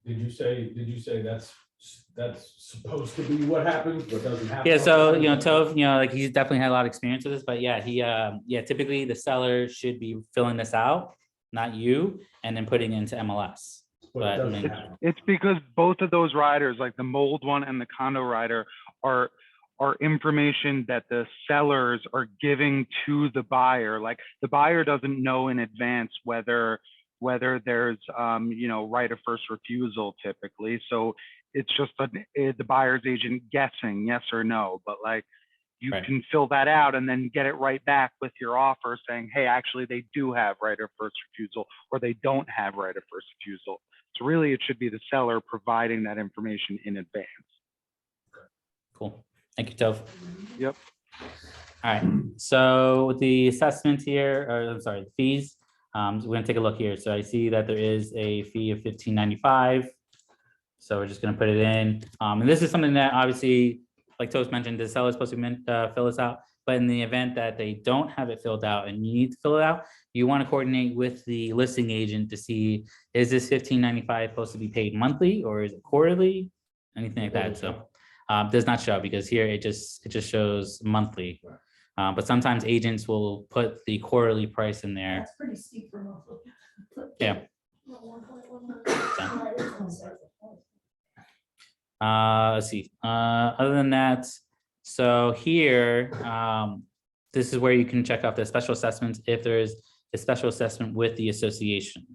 S6: Did you say that's supposed to be what happens, but doesn't happen?
S1: Yeah, so Tove, like he's definitely had a lot of experience with this, but yeah, typically the seller should be filling this out, not you, and then putting it into MLS. But I mean,
S10: It's because both of those riders, like the mold one and the condo rider, are information that the sellers are giving to the buyer. Like the buyer doesn't know in advance whether there's right of first refusal typically. So it's just the buyer's agent guessing yes or no, but like you can fill that out and then get it right back with your offer saying, hey, actually they do have right of first refusal, or they don't have right of first refusal. So really it should be the seller providing that information in advance.
S1: cool. Thank you, Tove.
S10: Yep.
S1: All right, so with the assessment here, or I'm sorry, the fees, so we're gonna take a look here. So I see that there is a fee of $15.95. So we're just gonna put it in. And this is something that obviously, like Toast mentioned, the seller is supposed to fill this out. But in the event that they don't have it filled out and you need to fill it out, you want to coordinate with the listing agent to see, is this $15.95 supposed to be paid monthly or is it quarterly? Anything like that. So does not show because here it just shows monthly. But sometimes agents will put the quarterly price in there.
S5: That's pretty steep for monthly.
S1: Yeah. Let's see. Other than that, so here, this is where you can check off the special assessments if there is a special assessment with the association.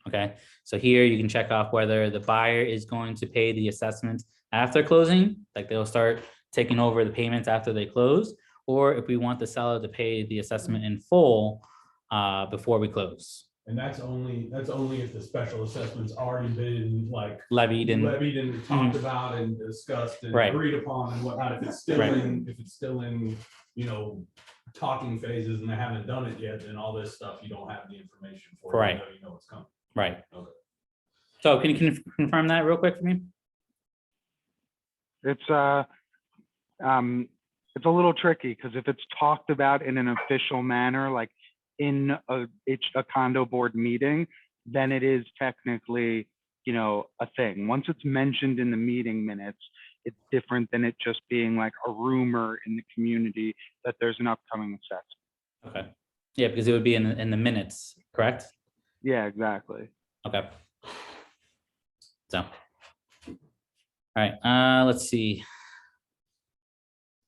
S1: Okay, so here you can check off whether the buyer is going to pay the assessment after closing, like they'll start taking over the payments after they close, or if we want the seller to pay the assessment in full before we close.
S6: And that's only if the special assessment's already been like
S1: levied and
S6: talked about and discussed and agreed upon and whatnot. If it's still in, talking phases and they haven't done it yet, then all this stuff, you don't have the information for.
S1: Right.
S6: You know it's coming.
S1: Right.
S6: Okay.
S1: So can you confirm that real quick for me?
S10: It's a little tricky because if it's talked about in an official manner, like in a condo board meeting, then it is technically, a thing. Once it's mentioned in the meeting minutes, it's different than it just being like a rumor in the community that there's an upcoming assessment.
S1: Okay. Yeah, because it would be in the minutes, correct?
S10: Yeah, exactly.
S1: Okay. So, all right, let's see.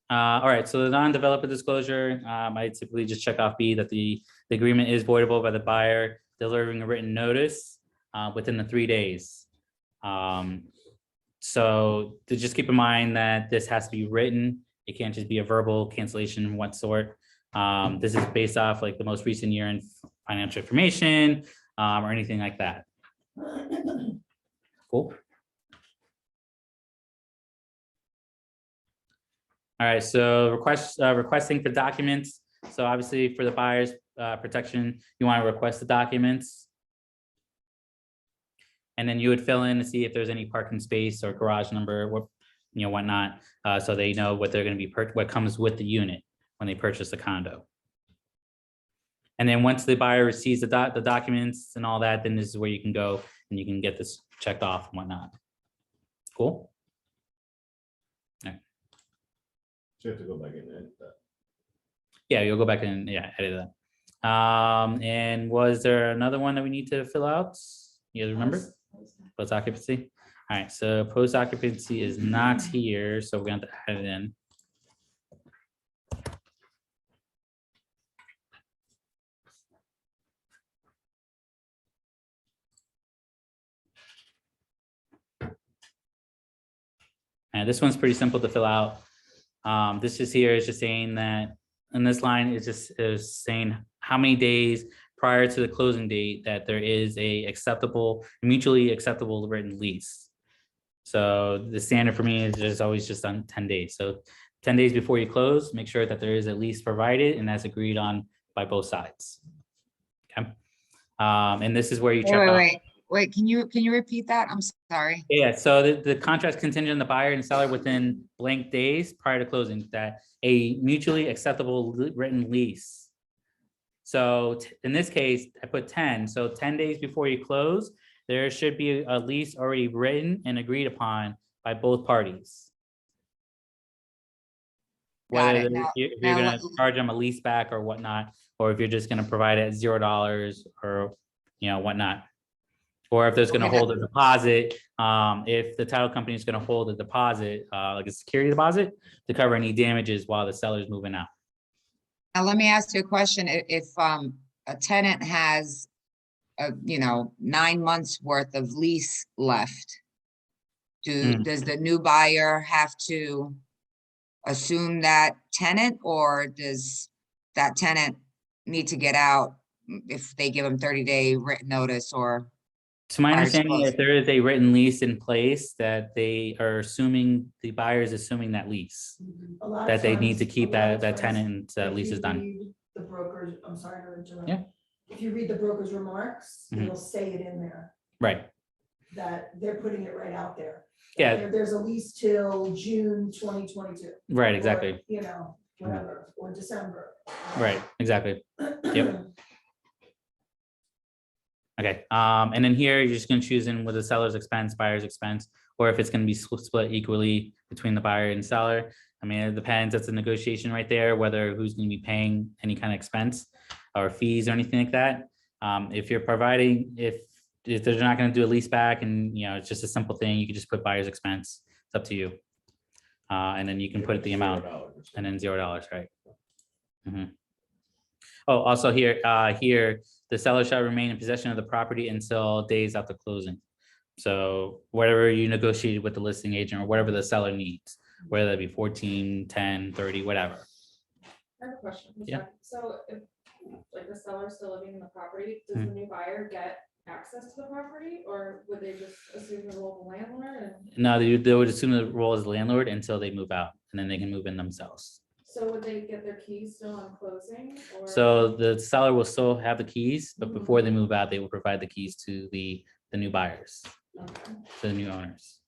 S1: All right, so the non-developer disclosure, I typically just check off B that the agreement is voidable by the buyer delivering a written notice within the 3 days. So to just keep in mind that this has to be written. It can't just be a verbal cancellation of what sort. This is based off like the most recent year in financial information or anything like that. Cool. All right, so requesting for documents. So obviously for the buyer's protection, you want to request the documents. And then you would fill in to see if there's any parking space or garage number, what, whatnot. So they know what they're going to be, what comes with the unit when they purchase a condo. And then once the buyer receives the documents and all that, then this is where you can go and you can get this checked off and whatnot. Cool.
S9: So you have to go back in and edit that.
S1: Yeah, you'll go back and edit that. And was there another one that we need to fill out? You guys remember? Post occupancy. All right, so post occupancy is not here, so we're going to add it in. Yeah, this one's pretty simple to fill out. This is here is just saying that, and this line is saying how many days prior to the closing date that there is a mutually acceptable written lease. So the standard for me is just always just on 10 days. So 10 days before you close, make sure that there is a lease provided and that's agreed on by both sides. Okay. And this is where you check off.
S3: Wait, can you repeat that? I'm sorry.
S1: Yeah, so the contract's contingent on the buyer and seller within blank days prior to closing, that a mutually acceptable written lease. So in this case, I put 10, so 10 days before you close, there should be a lease already written and agreed upon by both parties.
S3: Got
S1: Whether
S3: it. Now-
S1: if you're
S3: now
S1: gonna
S3: let-
S1: charge them a lease back or whatnot, or if you're just gonna provide it at $0 or, whatnot. Or if there's gonna
S3: Okay.
S1: hold a deposit, if the title company is gonna hold a deposit, like a security deposit, to cover any damages while the seller's moving out.
S3: Now, let me ask you a question. If a tenant has, 9 months worth of lease left, does the new buyer have to assume that tenant, or does that tenant need to get out if they give them 30-day written notice or?
S1: To my
S3: Prior to
S1: understanding, if
S3: closing.
S1: there is a written lease in place, that they are assuming, the buyer is assuming that lease,
S5: A lot of
S1: that they need
S5: times-
S1: to keep
S5: a lot of
S1: that
S5: times,
S1: tenant
S5: if
S1: lease
S5: you
S1: is done.
S5: read The broker's, I'm sorry to interrupt.
S1: Yeah.
S5: If you read the broker's remarks,
S1: Mhm.
S5: it'll say it in there,
S1: Right,
S5: that they're putting it right out there.
S1: yeah,
S5: There's a lease till June 2022.
S1: right,
S5: or,
S1: exactly,
S5: Whatever, or December.
S1: right, exactly. Yep. Okay, and then here, you're just gonna choose in with the seller's expense, buyer's expense, or if it's gonna be split equally between the buyer and seller. I mean, it depends, that's a negotiation right there, whether who's gonna be paying any kind of expense or fees or anything like that. If you're providing, if they're not gonna do a lease back and, it's just a simple thing, you can just put buyer's expense, it's up to you. And then you can put the amount and then $0, right? Mhm. Oh, also here, the seller shall remain in possession of the property until days after closing. So whatever you negotiated with the listing agent or whatever the seller needs, whether that be 14, 10, 30, whatever.
S2: I have a question.
S1: Yeah.
S2: So if, like, the seller's still living in the property, does the new buyer get access to the property, or would they just assume the role of the landlord? And
S1: No, they would assume the role as landlord until they move out, and then they can move in themselves.
S2: so would they get their keys still on closing, or?
S1: So the seller will still have the keys, but before they move out, they will provide the keys to the new buyers,
S2: Okay.
S1: to the new owners.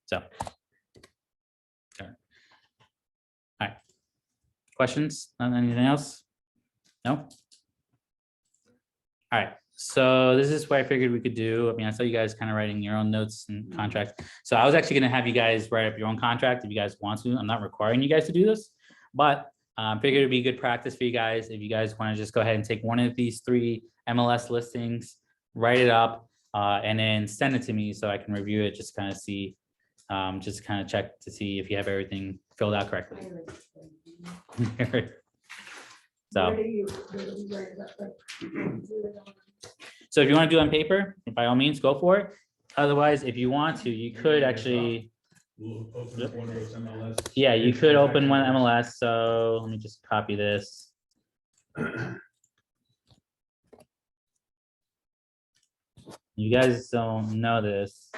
S1: So. All right. Questions on anything else? No? All right, so this is what I figured we could do. I mean, I saw you guys kind of writing your own notes and contracts. So I was actually gonna have you guys write up your own contract if you guys want to. I'm not requiring you guys to do this, but figured it'd be good practice for you guys. If you guys want to just go ahead and take one of these 3 MLS listings, write it up, and then send it to me so I can review it, just kind of see, just kind of check to see if you have everything filled out correctly. So.
S5: Where do you write it up? Like,
S1: So if you want to do it on paper, by all means, go for it. Otherwise, if you want to, you could actually,
S6: We'll open up one of those MLS.
S1: yeah, you could open one MLS. So let me just copy this. You guys don't know this.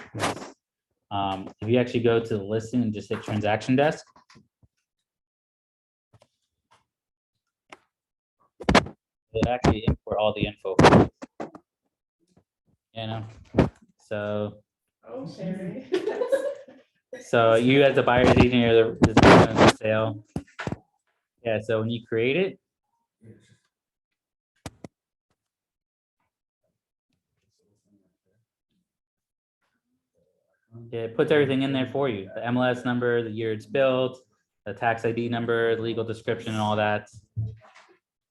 S1: If you actually go to the listing and just hit transaction desk. It actually import all the info. So.
S2: Okay.
S1: So you as the buyer's agent or the sale. Yeah, so when you create it. Yeah, it puts everything in there for you. The MLS number, the year it's built, the tax ID number, the legal description and all that.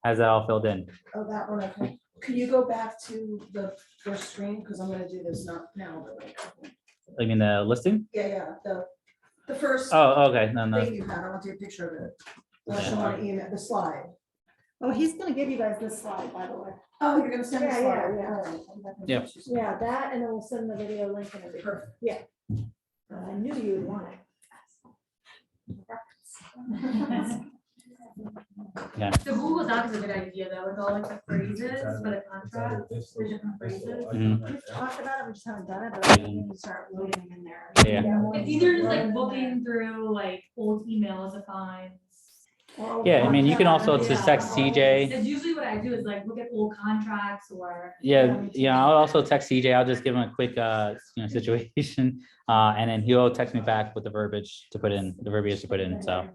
S1: Has that all filled in?
S5: Oh, that one, okay. Can you go back to the first screen? Because I'm gonna do this not now, but like.
S1: I mean, the listing?
S5: Yeah, the first
S1: Oh, okay, no,
S5: thing
S1: no.
S5: you had, I want to take a picture of it. Unless you want to email the slide.
S4: Oh, he's gonna give you guys this slide, by the way.
S5: Oh, you're gonna send the
S4: Yeah,
S5: slide?
S4: yeah, yeah.
S5: All right.
S1: Yep.
S4: Yeah, that, and then we'll send the video link and everything.
S5: Perfect.
S4: Yeah. I knew you would want it.
S1: Yeah.
S11: So Google Docs is a good idea though, with all like the phrases for the contract, the different phrases.
S4: We've talked about it, we just haven't done it, but I think we need to start loading them in there.
S1: Yeah.
S11: It's easier just like looking through like old emails to find.
S1: Yeah, I mean, you can also
S11: Yeah.
S1: just text CJ.
S11: That's usually what I do is like look at old contracts or.
S1: Yeah, I'll also text CJ. I'll just give him a quick, situation. And then he'll text me back with the verbiage to put in, the verbiage to put in, so.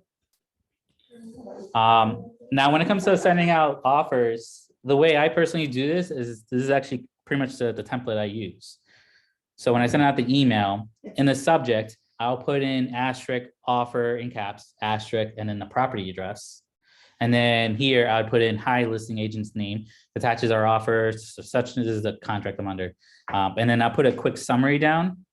S1: Now, when it comes to sending out offers, the way I personally do this is actually pretty much the template I use. So when I send out the email, in the subject, I'll put in asterisk offer in caps, asterisk, and then the property address. And then here I would put in hi listing agent's name, attaches our offers, such as the contract I'm under. And then I'll put a quick summary down.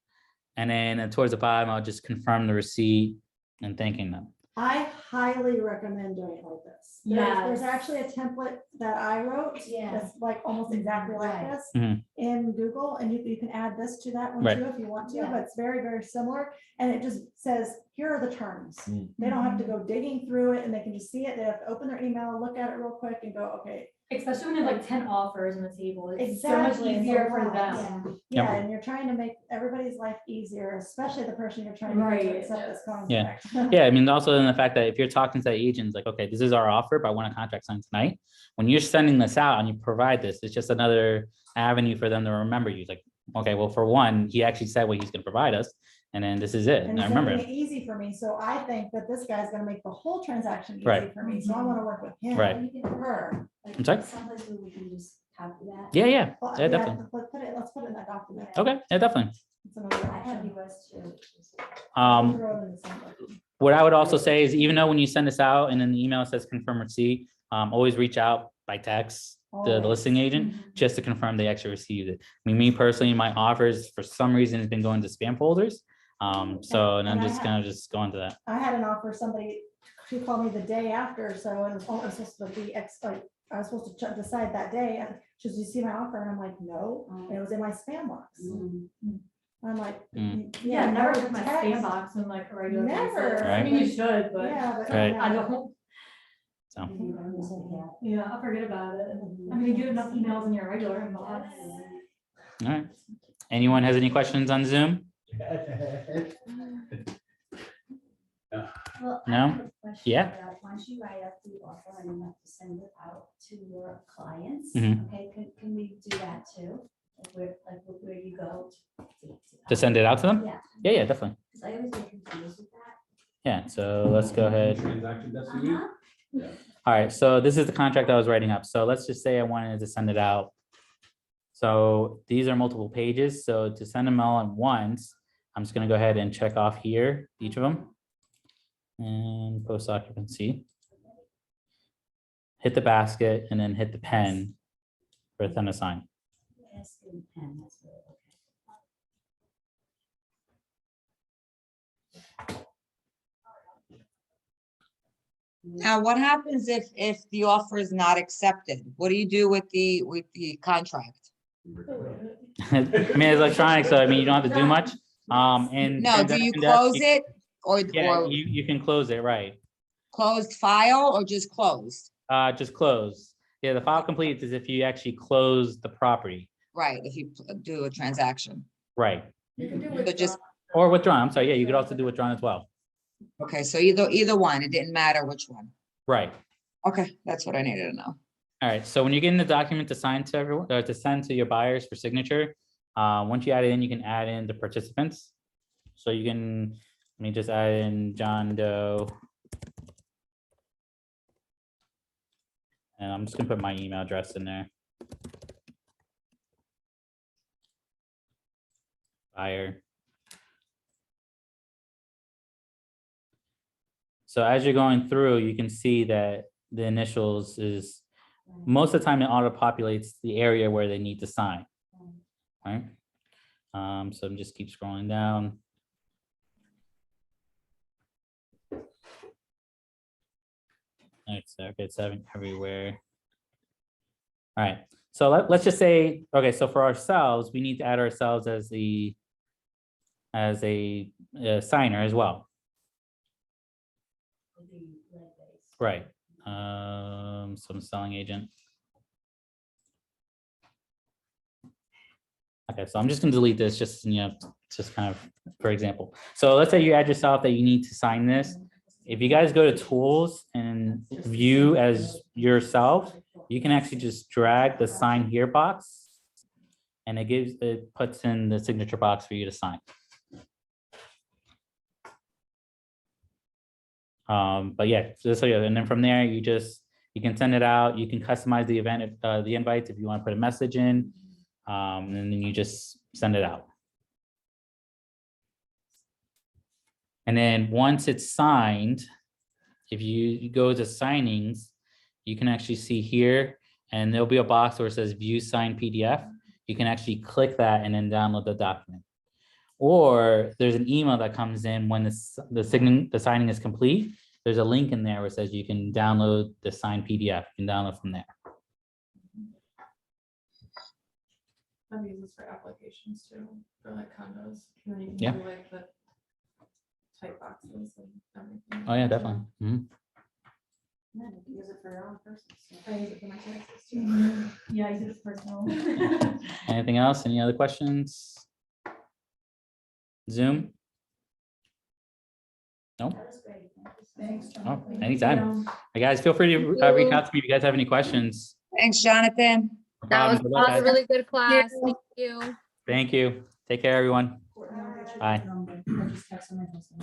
S1: And then towards the bottom, I'll just confirm the receipt and thanking them.
S4: I highly recommend doing it like this. There's actually a template that I wrote. That's like almost exactly like this
S1: Mhm.
S4: in Google, and you can add this to that one
S1: Right.
S4: too if you want to, but it's very, very similar. And it just says, here are the terms. They don't have to go digging through it, and they can just see it. They have to open their email, look at it real quick and go, okay.
S11: Especially when you have like 10 offers on the table, it's so much
S4: Exactly, it's a
S11: easier for
S4: lot,
S11: them.
S4: Yeah, and you're trying to make everybody's life easier, especially the person you're trying to get to
S11: Right.
S4: accept this
S1: Yeah.
S4: contract.
S1: Yeah, I mean, also in the fact that if you're talking to the agents, like, okay, this is our offer, but I want a contract signed tonight. When you're sending this out and you provide this, it's just another avenue for them to remember you. Like, okay, well, for one, he actually said what he's gonna provide us, and then this is it.
S4: And
S1: And I
S4: it's
S1: remember
S4: making
S1: him.
S4: it easy for me, so I think that this guy's gonna make the whole transaction easy
S1: Right.
S4: for me, so I wanna work with him.
S1: Right.
S4: Or her.
S1: I'm sorry?
S12: Someplace where we can just copy that.
S1: Yeah,
S4: Well,
S1: yeah, definitely.
S4: Let's put it in that document.
S1: Okay, yeah, definitely.
S4: It's another
S12: I have
S4: option.
S12: yours too.
S4: Throw it in the same bucket.
S1: What I would also say is even though when you send this out and then the email says confirm receipt, always reach out by text to the
S4: Always.
S1: listing agent just to confirm they actually received it. I mean, me personally, my offers for some reason has been going to spam folders. So, and I'm
S4: And I
S1: just gonna just go into that.
S4: I had an offer, somebody, she called me the day after, so it was only supposed to be I was supposed to decide that day, and she says, you see my offer? And I'm like, no, and it was in my spam box. I'm like.
S11: Yeah, never check my
S4: text.
S11: spam box on like a regular basis.
S4: Never.
S11: I mean, you should, but
S4: Yeah, but.
S1: Right.
S11: I don't.
S1: So,
S11: Yeah, I'll forget about it. I mean, you get enough emails in your regular inbox.
S1: all right. Anyone has any questions on Zoom?
S12: Well, I
S1: No?
S12: have a question
S1: Yeah.
S12: about Once you write up the offer and you have to send it out to your clients,
S1: Mhm.
S12: okay, can we do that too? Like where you go?
S1: To send it out to them?
S12: Yeah,
S1: Yeah, definitely.
S12: because I always get confused with that.
S1: Yeah, so let's go ahead.
S6: Transaction destiny.
S12: Uh-huh.
S1: All right, so this is the contract I was writing up. So let's just say I wanted to send it out. So these are multiple pages. So to send them all at once, I'm just gonna go ahead and check off here, each of them. And post occupancy. Hit the basket and then hit the pen for a then assign.
S12: Yes, and pen, that's really okay.
S3: Now, what happens if the offer is not accepted? What do you do with the contract?
S1: I mean, it's electronic, so I mean, you don't have to do much. And.
S3: No, do you close it or
S1: Yeah, you can close it, right?
S3: closed file or just closed?
S1: Just close. Yeah, the file complete is if you actually close the property,
S3: Right, if you do a transaction.
S1: right?
S2: You can do
S3: So just,
S1: Or withdrawn, I'm sorry, yeah, you could also do withdrawn as well,
S3: okay, so either one, it didn't matter which one.
S1: right?
S3: Okay, that's what I needed to know.
S1: All right, so when you get in the document to sign to everyone, or to send to your buyers for signature, once you add it in, you can add in the participants. So you can, let me just add in John Doe. And I'm just gonna put my email address in there. Buyer. So as you're going through, you can see that the initials is, most of the time it auto populates the area where they need to sign. Right? So I'm just keep scrolling down. It's having everywhere. All right, so let's just say, okay, so for ourselves, we need to add ourselves as the as a signer as well. Right. Some selling agent. Okay, so I'm just gonna delete this, just, just kind of, for example. So let's say you add yourself that you need to sign this. If you guys go to tools and view as yourself, you can actually just drag the sign here box. And it puts in the signature box for you to sign. But yeah, so yeah, and then from there, you can send it out. You can customize the event, the invites if you want to put a message in, and then you just send it out. And then once it's signed, if you go to signings, you can actually see here, and there'll be a box where it says view signed PDF. You can actually click that and then download the document. Or there's an email that comes in when the signing is complete. There's a link in there where it says you can download the signed PDF. You can download from there.
S2: I've used this for applications too, for like condos. And then you can
S1: Yeah.
S2: do like the type boxes and everything.
S1: Oh yeah, definitely. Mhm.
S12: Use it for your own person.
S2: I use it for my taxes too.
S11: Yeah, I use it personal.
S1: Anything else? Any other questions? Zoom? No?
S5: Thanks.
S1: Oh, anytime. Hey guys, feel free to reach out to me if you guys have any questions.
S3: Thanks, Jonathan.
S1: No
S13: That was
S1: problem. Good luck,
S13: a
S1: guys.
S13: really good class. Thank you.
S1: Thank you. Take care, everyone. Bye.
S5: I just texted my husband.